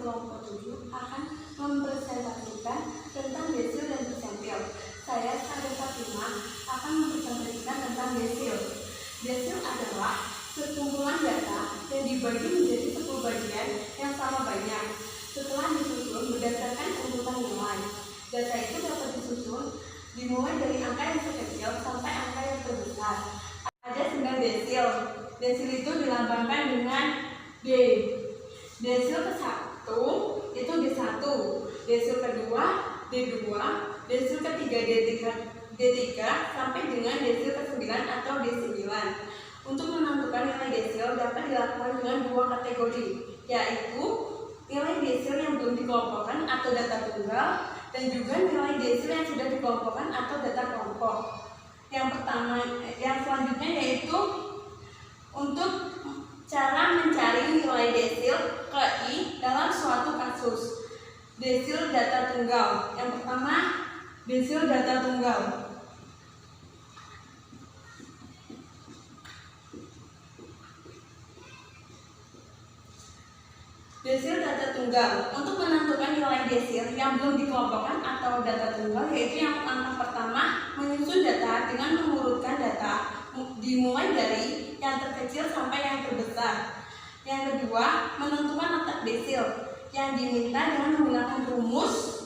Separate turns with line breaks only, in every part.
kelompok 7 akan mempresentasikan tentang desil dan persentil. Saya, Sandra Fatimah, akan mempresentasikan tentang desil. Desil adalah sekumpulan data yang dibagi menjadi 10 bagian yang sama banyak. Setelah disusun berdasarkan urutan nilai, data itu dapat disusun dimulai dari angka yang terkecil sampai angka yang terbesar. Ada 9 desil. Desil itu dilambangkan dengan D. Desil ke-1 itu D1, desil kedua D2, desil ketiga D3 sampai dengan desil ke-9 atau D9. Untuk menentukan nilai desil dapat dilakukan dengan dua kategori, yaitu nilai desil yang belum dikelompokkan atau data tunggal, dan juga nilai desil yang sudah dikelompokkan atau data kelompok. Yang selanjutnya yaitu untuk cara mencari nilai desil KI dalam suatu kasus. Desil data tunggal. Yang pertama, desil data tunggal. Desil data tunggal. Untuk menentukan nilai desil yang belum dikelompokkan atau data tunggal, yaitu yang pertama, menyusun data dengan mengurutkan data dimulai dari yang terkecil sampai yang terbesar. Yang kedua, menentukan letak desil yang diminta dengan menggunakan rumus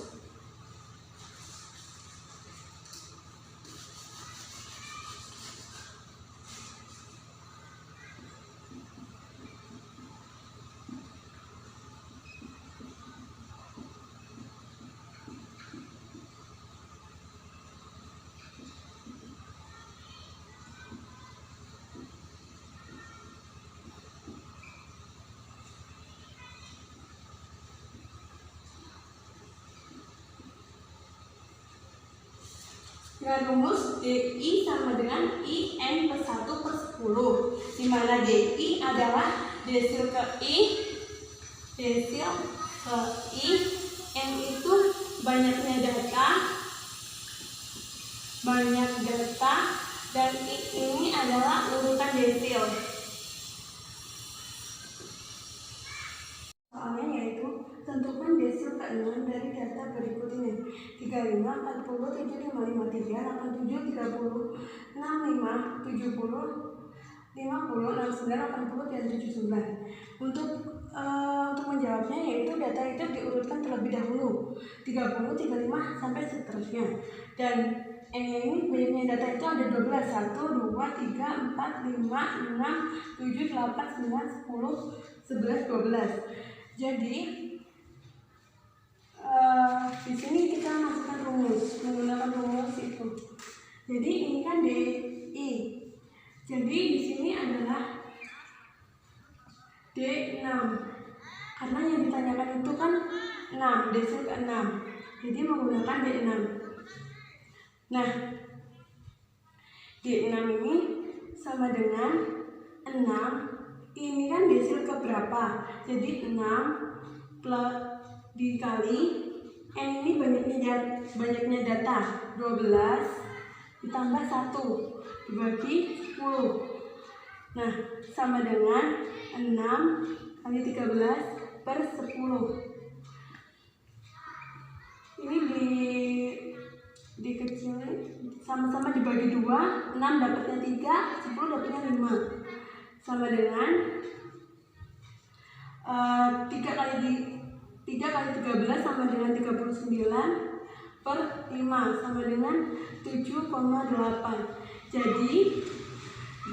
dengan rumus DI sama dengan IN per 1 per 10, di mana DI adalah desil ke I, desil ke I, N itu banyaknya data, dan I ini adalah urutan desil. Soalnya yaitu tentukan desil ke-6 dari data berikut ini: 35, 40, 75, 53, 87, 30, 65, 70, 50, 69, 80, dan 79. Untuk menjawabnya yaitu data itu diurutkan terlebih dahulu 30, 35 sampai seterusnya. Dan ini banyaknya data itu ada 12, 1, 2, 3, 4, 5, 6, 7, 8, 9, 10, 11, 12. Jadi di sini kita masukkan rumus, menggunakan rumus itu. Jadi ini kan DI. Jadi di sini adalah D6. Karena yang ditanyakan itu kan 6, desil ke-6. Jadi menggunakan D6. Nah, D6 ini sama dengan 6. Ini kan desil ke berapa? Jadi 6 plus dikali N ini banyaknya data 12 ditambah 1 dibagi 10. Nah, sama dengan 6 kali 13 per 10. Ini dikecilin, sama-sama dibagi 2, 6 dapatnya 3, 10 dapatnya 5. Sama dengan 3 kali 13 sama dengan 39 per 5 sama dengan 7,8. Jadi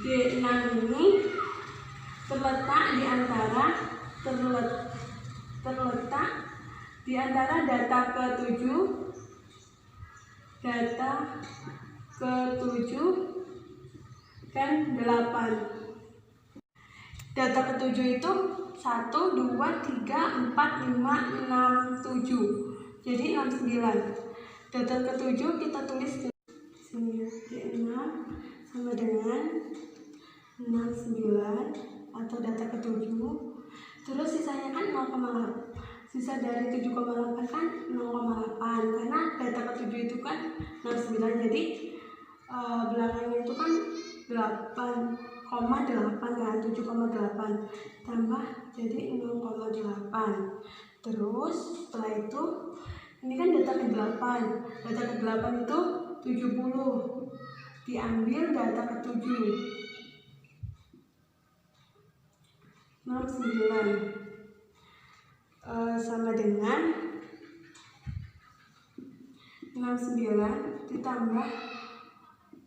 D6 ini terletak di antara data ke-7 dan 8. Data ke-7 itu 1, 2, 3, 4, 5, 6, 7. Jadi 69. Data ke-7 kita tulis di sini. D6 sama dengan 69 atau data ke-7. Terus sisanya kan 0,8. Sisa dari 7,8 kan 0,8. Karena data ke-7 itu kan 69. Jadi belakangnya itu kan 8,8 kan, 7,8 tambah jadi 0,8. Terus setelah itu ini kan data ke-8. Data ke-8 itu 70. Diambil data ke-7. 69 sama dengan 69 ditambah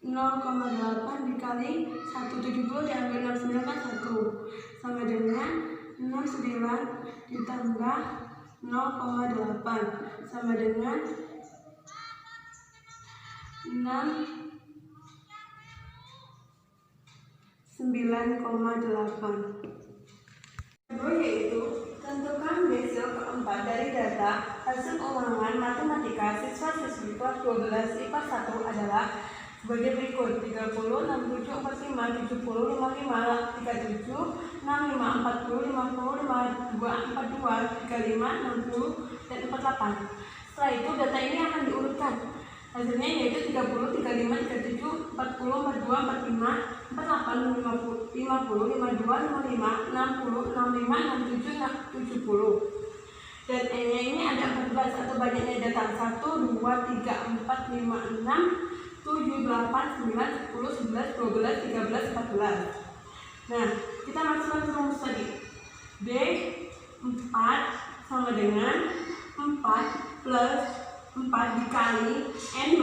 0,8 dikali 170 diambil 69 kan 1 sama dengan 69 ditambah 0,8 sama dengan 9,8. Kedua yaitu tentukan desil keempat dari data hasil ulangan matematika siswa-siswi kelas 12 IPA 1 adalah sebagai berikut: 30, 67, 45, 70, 55, 37, 65, 40, 50, 52, 42, 35, 60, dan 48. Setelah itu data ini akan diurutkan. Hasilnya yaitu 30, 35, 37, 40, 42, 45, 48, 50, 52, 55, 60, 65, 67, 70. Dan N-nya ini ada 14 atau banyaknya data 1, 2, 3, 4, 5, 6, 7, 8, 9, 10, 11, 12, 13, 14. Nah, kita masukkan ke rumus tadi. D4 sama dengan 4 plus 4 dikali N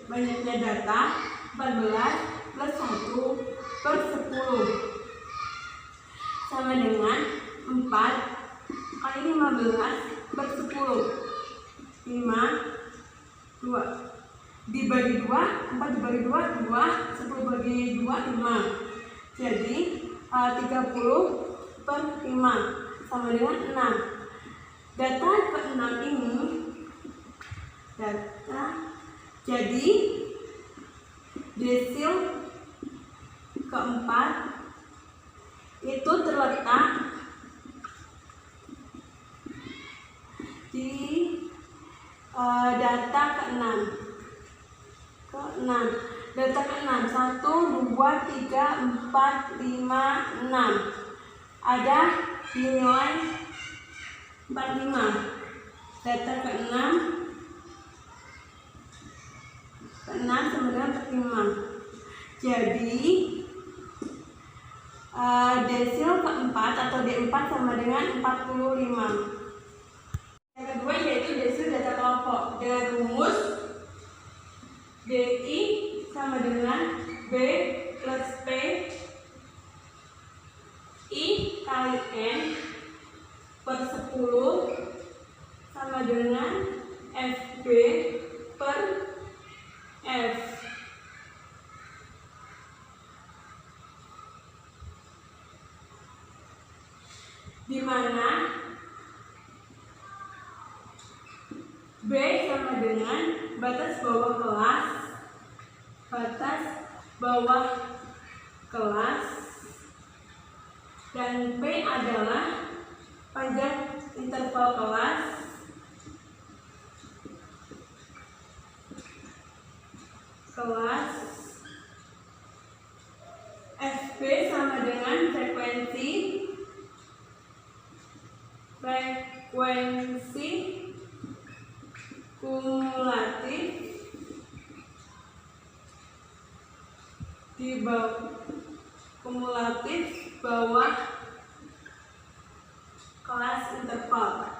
banyaknya data 14 plus 1 per 10 sama dengan 4 kali 15 per 10. 5, 2 dibagi 2, 4 dibagi 2, 2, 10 bagi 2, 5. Jadi 30 per 5 sama dengan 6. Data ke-6 ini jadi desil keempat itu terletak di data ke-6. Data ke-6 1, 2, 3, 4, 5, 6 ada di nilai 45. Data ke-6 sama dengan 45. Jadi desil keempat atau D4 sama dengan 45. Yang kedua yaitu desil data kelompok dengan rumus DI sama dengan B plus P I kali N per 10 sama dengan FB per F. Di mana B sama dengan batas bawah kelas dan P adalah panjang interval kelas FB sama dengan frekuensi kumulatif di bawah kelas interval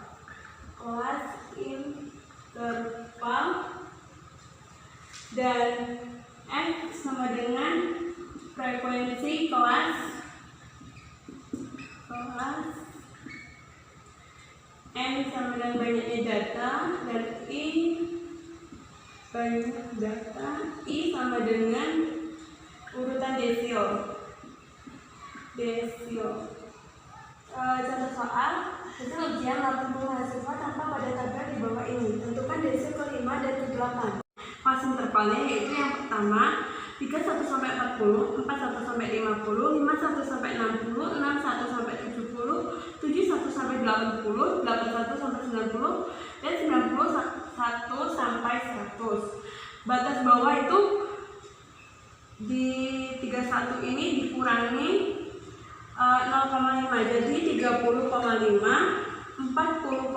dan F sama dengan frekuensi kelas N sama dengan banyaknya data dan I banyak data I sama dengan urutan desil. Contoh soal hasil ujian 80 mahasiswa tanpa pada tabel di bawah ini. Tentukan desil ke-5 dan ke-8. Pas intervalnya yaitu yang pertama 31 sampai 40, 41 sampai 50, 51 sampai 60, 61 sampai 70, 71 sampai 80, 81 sampai 90, dan 91 sampai 100. Batas bawah itu di 31 ini dikurangi 0,5, jadi 30,5 40,5,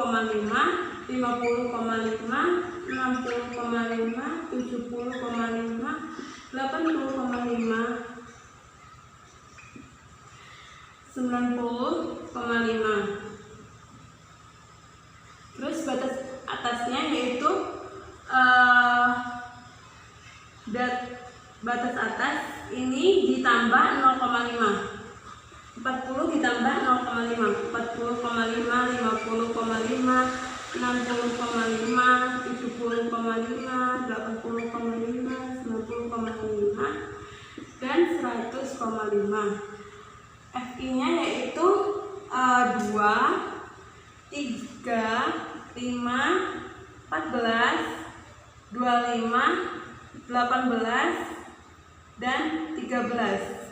50,5, 60,5, 70,5, 80,5, 90,5. Terus batas atasnya yaitu batas atas ini ditambah 0,5. 40 ditambah 0,5, 40,5, 50,5, 60,5, 70,5, 80,5, 90,5, dan 100,5. FI-nya yaitu 2, 3, 5, 14, 25, 18, dan 13.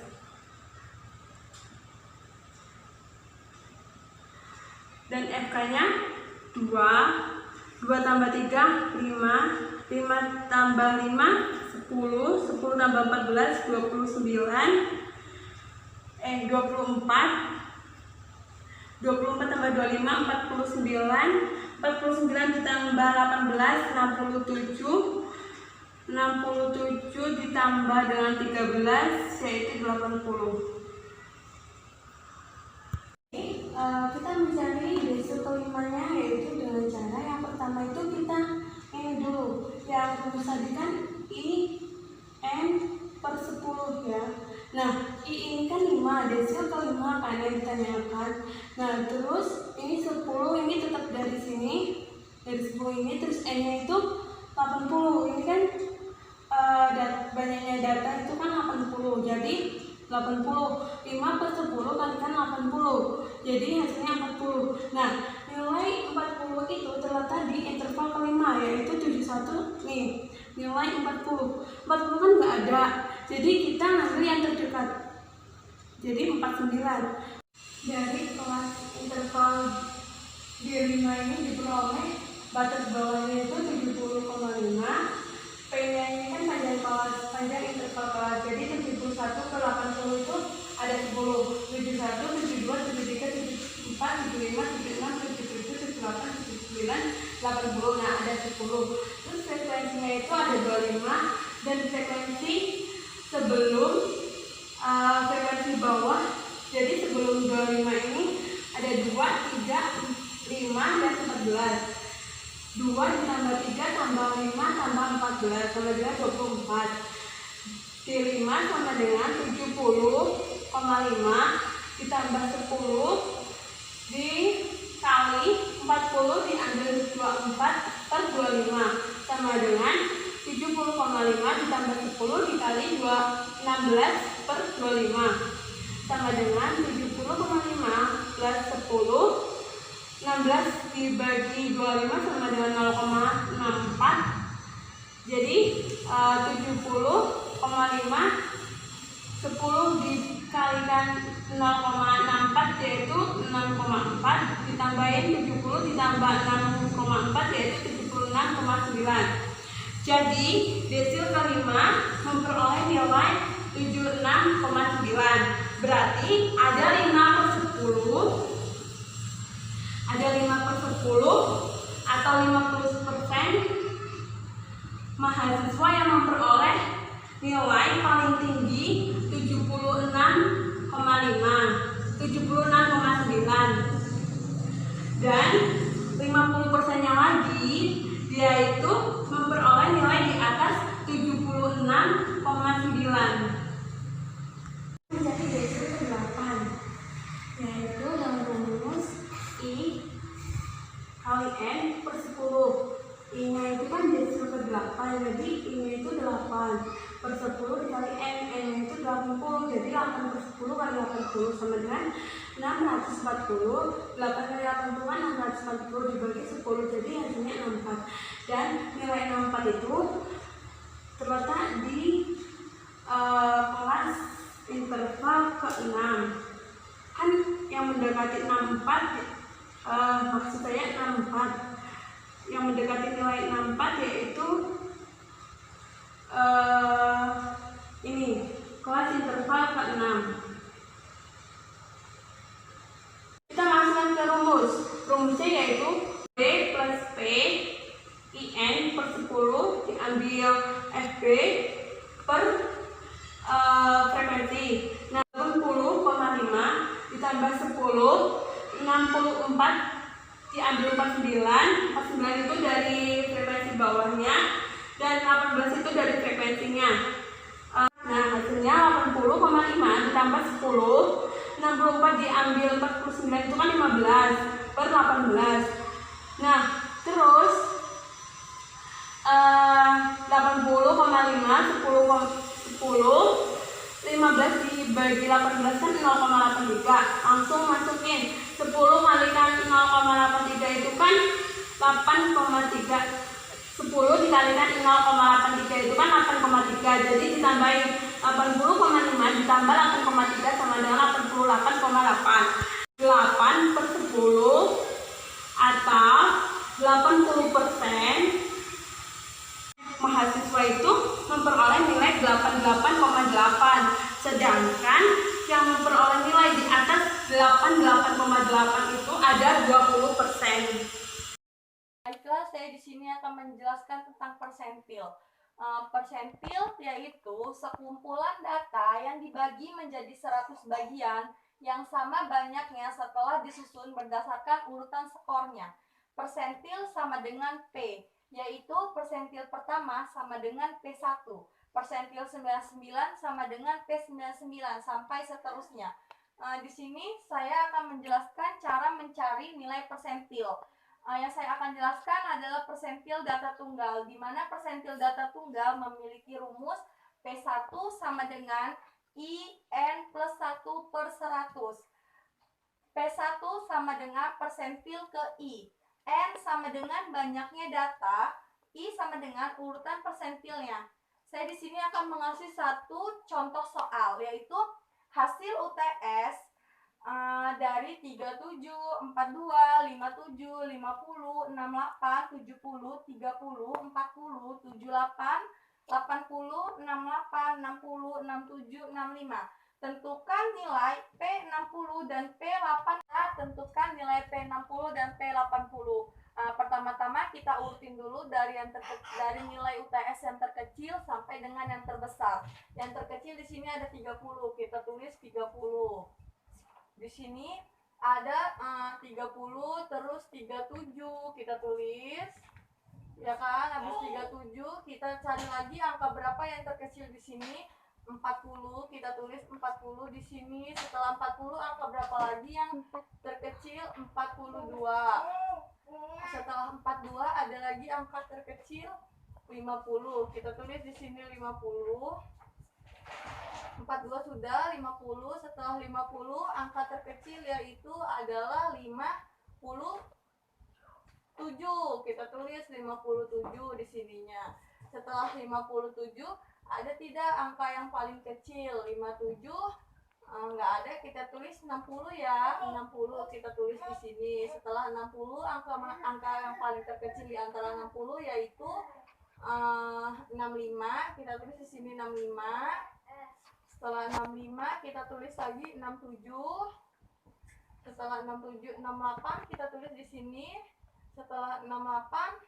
Dan FK-nya 2 tambah 3, 5, 5 tambah 5, 10, 10 tambah 14, 24, 24 tambah 25, 49, 49 ditambah 18, 67, 67 ditambah dengan 13 yaitu 80. Kita mencari desio kelimanya yaitu dengan cara yang pertama itu kita ini dulu yang rumus tadi kan ini n per 10 ya. Nah I ini kan 5, desio kelima kan yang ditanyakan. Nah terus ini 10, ini tetap dari sini, dari 10 ini, terus n nya itu 80. Ini kan banyaknya data itu kan 80, jadi 80, 5 per 10 kalikan 80, jadi hasilnya 40. Nah nilai 40 itu terletak di interval kelima yaitu 71 nih, nilai 40 kan nggak ada, jadi kita ngambil yang terdekat, jadi 49. Dari kelas interval D5 ini diperoleh batas bawahnya itu 70,5. P-nya ini kan panjang interval kelas, jadi 71 ke 80 itu ada 10, 71, 72, 73, 74, 75, 76, 77, 78, 79, 80, nah ada 10. Terus frekuensinya itu ada 25, dan frekuensi sebelum frekuensi bawah, jadi sebelum 25 ini ada 2, 3, 5, dan 14. 2 ditambah 3 tambah 5 tambah 14 sama dengan 24. D5 sama dengan 70,5 ditambah 10 dikali 40 diambil 24 per 25 sama dengan 70,5 ditambah 10 dikali 16 per 25 sama dengan 70,5 plus 10, 16 dibagi 25 sama dengan 0,64, jadi 70,5, 10 dikalikan 0,64 yaitu 6,4 ditambahin 70 ditambah 6,4 yaitu 76,9. Jadi desil kelima memperoleh nilai 76,9. Berarti ada 5/10, ada 5/10 atau 50% mahasiswa yang memperoleh nilai paling tinggi 76,5, 76,9, dan 50%-nya lagi dia itu memperoleh nilai di atas 76,9. Menjadi desil ke-8 yaitu dengan rumus I kali N per 10. I-nya itu kan desil ke-8, jadi I-nya itu 8 per 10 dikali N, N-nya itu 80, jadi 8 per 10 kali 80 sama dengan 640, 8 kali 80 kan 640 dibagi 10, jadi hasilnya 64. Dan nilai 64 itu terletak di kelas interval ke-6. Kan yang mendekati 64, maksud saya 64 yang mendekati nilai 64 yaitu ini kelas interval ke-6. Kita masukkan ke rumus. Rumusnya ditambah 10, 64 diambil 49, 49 itu dari frekuensi bawahnya, dan 18 itu dari frekuensinya. Nah, hasilnya 80,5 ditambah 10, 64 diambil 49 itu kan 15 per 18. Nah, terus 80,5 10 15 dibagi 18 kan 0,83. Langsung masukin 10 kalikan 0,83 itu kan 8,3. 10 dikalikan 0,83 itu kan 8,3. Jadi ditambahin 80,5 ditambah 8,3 sama dengan 88,8. 8 per 10 atau 80% mahasiswa itu memperoleh nilai 88,8, sedangkan yang memperoleh nilai di atas 88,8 itu ada 20%.
Baiklah, saya di sini akan menjelaskan tentang persentil. Persentil yaitu sekumpulan data yang dibagi menjadi 100 bagian yang sama banyaknya setelah disusun berdasarkan urutan skornya. Persentil sama dengan P, yaitu persentil pertama sama dengan P1, persentil 99 sama dengan P99 sampai seterusnya. Di sini saya akan menjelaskan cara mencari nilai persentil. Yang saya akan jelaskan adalah persentil data tunggal, di mana persentil data tunggal memiliki rumus P1 sama dengan IN plus 1 per 100. P1 sama dengan persentil ke I. N sama dengan banyaknya data, I sama dengan urutan persentilnya. Saya di sini akan mengasih satu contoh soal, yaitu hasil UTS dari 37, 42, 57, 50, 68, 70, 30, 40, 78, 80, 68, 60, 67, 65. Tentukan nilai P60 dan P8. Tentukan nilai P60 dan P80. Pertama-tama kita urutin dulu dari nilai UTS yang terkecil sampai dengan yang terbesar. Yang terkecil di sini ada 30, kita tulis 30. Di sini ada 30 terus 37, kita tulis. Ya kan, habis 37 kita cari lagi angka berapa yang terkecil di sini. 40, kita tulis 40 di sini. Setelah 40 angka berapa lagi yang terkecil? 42. Setelah 42 ada lagi angka terkecil 50. Kita tulis di sini 50. 42 sudah, 50. Setelah 50 angka terkecil yaitu adalah 57. Kita tulis 57 di sininya. Setelah 57 ada tidak angka yang paling kecil? 57 nggak ada, kita tulis 60 ya. 60 kita tulis di sini. Setelah 60 angka yang paling terkecil di antara 60 yaitu 65. Kita tulis di sini 65. Setelah 65 kita tulis lagi 67. Setelah 67 68 kita tulis di sini. Setelah 68,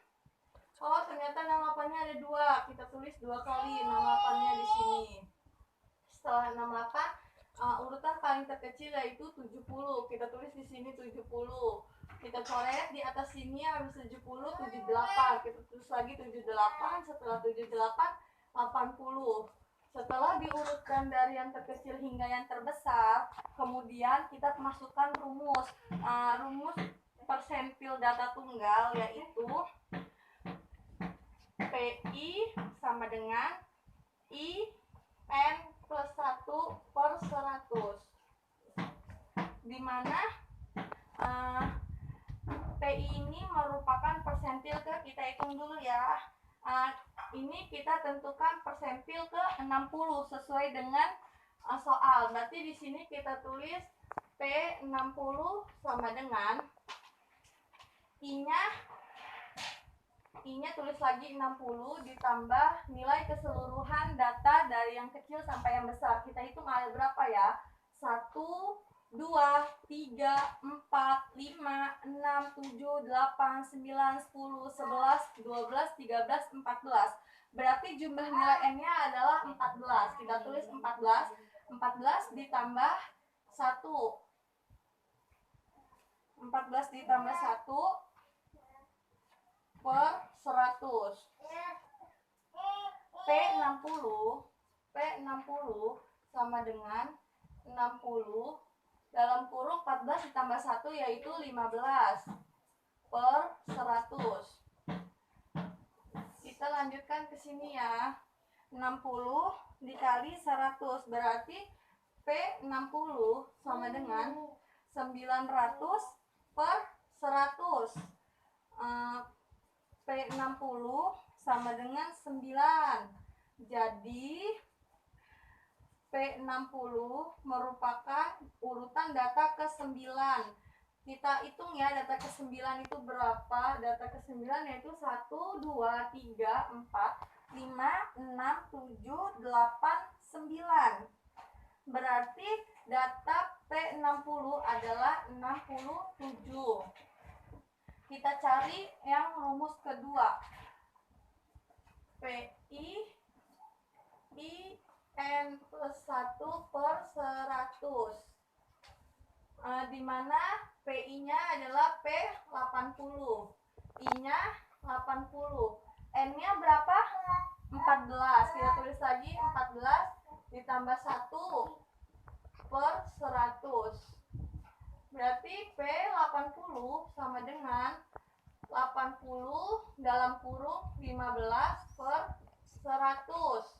oh ternyata 68-nya ada 2. Kita tulis 2 kali 68-nya di sini. Setelah 68, urutan paling terkecil yaitu 70. Kita tulis di sini 70. Kita coret di atas sini habis 70, 78. Kita tulis lagi 78. Setelah 78, 80. Setelah diurutkan dari yang terkecil hingga yang terbesar, kemudian kita masukkan rumus. Rumus persentil data tunggal yaitu PI sama dengan IN plus 1 per 100, di mana PI ini merupakan persentil ke, kita hitung dulu ya. Ini kita tentukan persentil ke 60 sesuai dengan soal. Berarti di sini kita tulis P60 sama dengan I-nya tulis lagi 60 ditambah nilai keseluruhan data dari yang kecil sampai yang besar. Kita hitung ada berapa ya? 1, 2, 3, 4, 5, 6, 7, 8, 9, 10, 11, 12, 13, 14. Berarti jumlah nilai N-nya adalah 14. Kita tulis 14. 14 ditambah 1. 14 ditambah 1 per 100. P60 sama dengan 60 dalam kurung 14 ditambah 1 yaitu 15 per 100. Kita lanjutkan ke sini ya. 60 dikali 100 berarti P60 sama dengan 900 per 100. P60 sama dengan 9. Jadi P60 merupakan urutan data ke-9. Kita hitung ya data ke-9 itu berapa. Data ke-9 yaitu 1, 2, 3, 4, 5, 6, 7, 8, 9. Berarti data P60 adalah 67. Kita cari yang rumus kedua. PI N plus 1 per 100. Di mana PI-nya adalah P80, I-nya 80. N-nya berapa? 14. Kita tulis lagi 14 ditambah 1 per 100. Berarti P80 sama dengan 80 dalam kurung 15 per 100.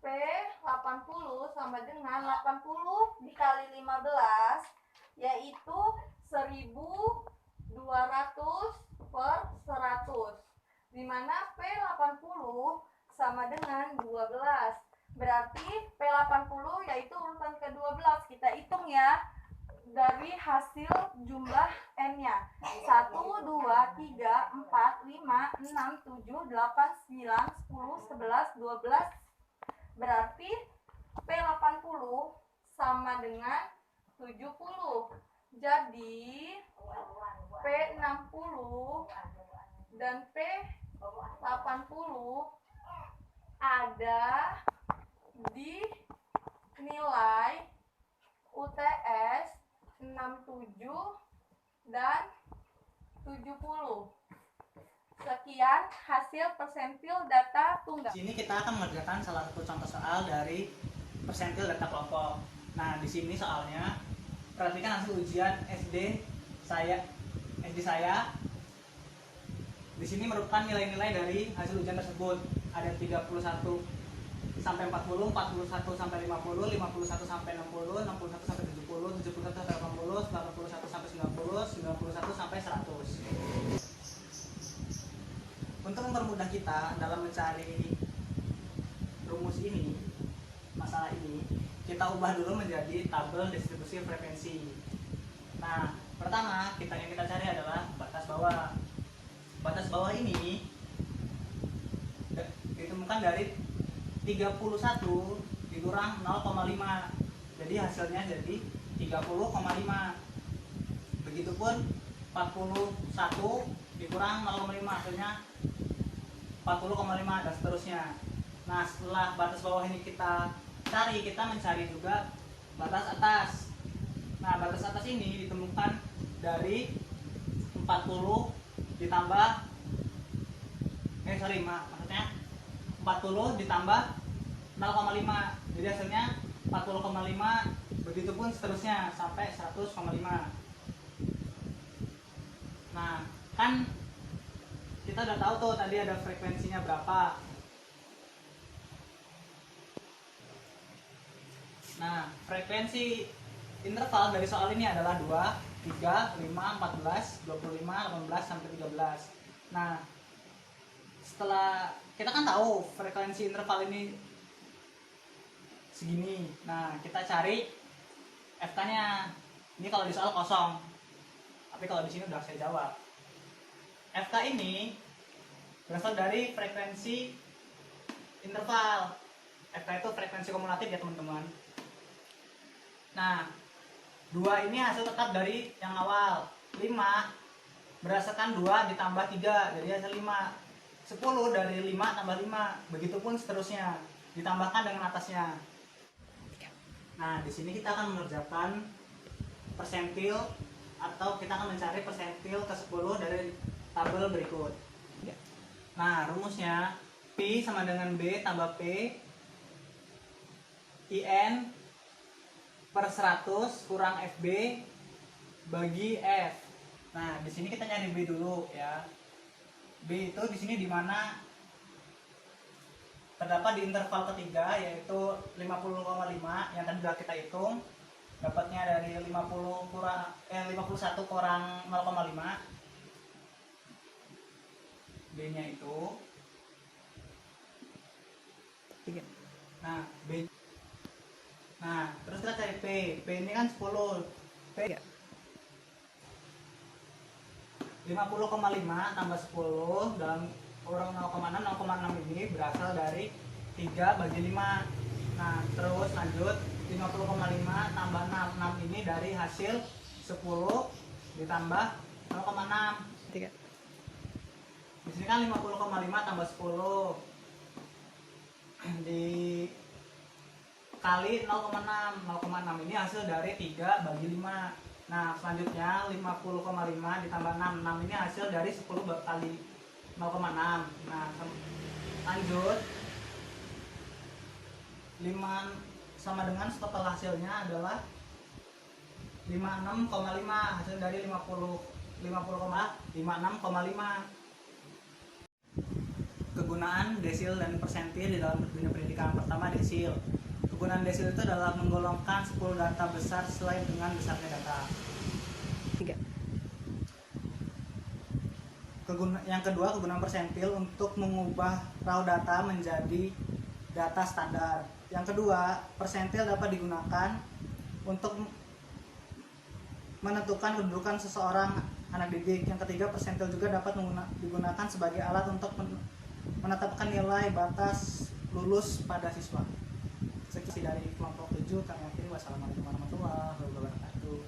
P80 sama dengan 80 dikali 15 yaitu 1200 per 100. Dimana P80 sama dengan 12. Berarti P80 yaitu urutan ke-12. Kita hitung ya dari hasil jumlah N-nya. 1, 2, 3, 4, 5, 6, 7, 8, 9, 10, 11, 12. Berarti P80 sama dengan 70. Jadi P60 dan P80 ada di nilai UTS 67 dan 70. Sekian hasil persentil data tunggal.
Di sini kita akan mengerjakan salah satu contoh soal dari persentil data kelompok. Nah, di sini soalnya perhatikan hasil ujian SD saya. Di sini merupakan nilai-nilai dari hasil ujian tersebut. Ada 31 sampai 40, 41 sampai 50, 51 sampai 60, 61 sampai 70, 71 sampai 80, 91 sampai 90, 91 sampai 100. Untuk mempermudah kita dalam mencari rumus ini, masalah ini, kita ubah dulu menjadi tabel distribusi frekuensi. Nah, pertama yang kita cari adalah batas bawah. Batas bawah ini ditemukan dari 31 dikurang 0,5. Jadi hasilnya jadi 30,5. Begitupun 41 dikurang 0,5 hasilnya 40,5 dan seterusnya. Nah, setelah batas bawah ini kita cari, kita mencari juga batas atas. Nah, batas atas ini ditemukan dari 40 ditambah maksudnya 40 ditambah 0,5. Jadi hasilnya 40,5, begitupun seterusnya sampai 100,5. Nah, kan kita udah tahu tuh tadi ada frekuensinya berapa. Nah, frekuensi interval dari soal ini adalah 2, 3, 5, 14, 25, 18 sampai 13. Nah, setelah kita kan tahu frekuensi interval ini segini. Nah, kita cari FK-nya. Ini kalau di soal kosong. Tapi kalau di sini udah saya jawab. FK ini berasal dari frekuensi interval. FK itu frekuensi kumulatif ya teman-teman. Nah, 2 ini hasil tetap dari yang awal. 5 berdasarkan 2 ditambah 3, jadi hasil 5. 10 dari 5 tambah 5, begitupun seterusnya, ditambahkan dengan atasnya. Nah, di sini kita akan mengerjakan persentil atau kita akan mencari persentil ke-10 dari tabel berikut. Nah, rumusnya P sama dengan B tambah P IN per 100 kurang FB bagi F. Nah, di sini kita nyari B dulu ya. B itu di sini di mana terdapat di interval ketiga yaitu 50,5 yang tadi sudah kita hitung. Dapatnya dari 51 kurang 0,5. B-nya itu. Nah, B. Nah, terus kita cari P. P ini kan 10. P 50,5 tambah 10 dalam kurang 0,6. 0,6 ini berasal dari 3 bagi 5. Nah, terus lanjut 50,5 tambah 6. 6 ini dari hasil 10 ditambah 0,6. Di sini kan 50,5 tambah 10 dikali 0,6. 0,6 ini hasil dari 3 bagi 5. Nah, selanjutnya 50,5 ditambah 6. 6 ini hasil dari 10 kali 0,6. Nah, lanjut 5 sama dengan total hasilnya adalah 56,5. Hasil dari 56,5. Kegunaan desil dan persentil di dalam dunia pendidikan. Pertama, desil. Kegunaan desil itu adalah menggolongkan 10 data besar sesuai dengan besarnya data. Yang kedua, kegunaan persentil untuk mengubah raw data menjadi data standar. Yang kedua, persentil dapat digunakan untuk menentukan kedudukan seseorang anak didik. Yang ketiga, persentil juga dapat digunakan sebagai alat untuk menetapkan nilai batas lulus pada siswa. Sekian dari kelompok 7 kami akhiri. Wassalamualaikum warahmatullahi wabarakatuh.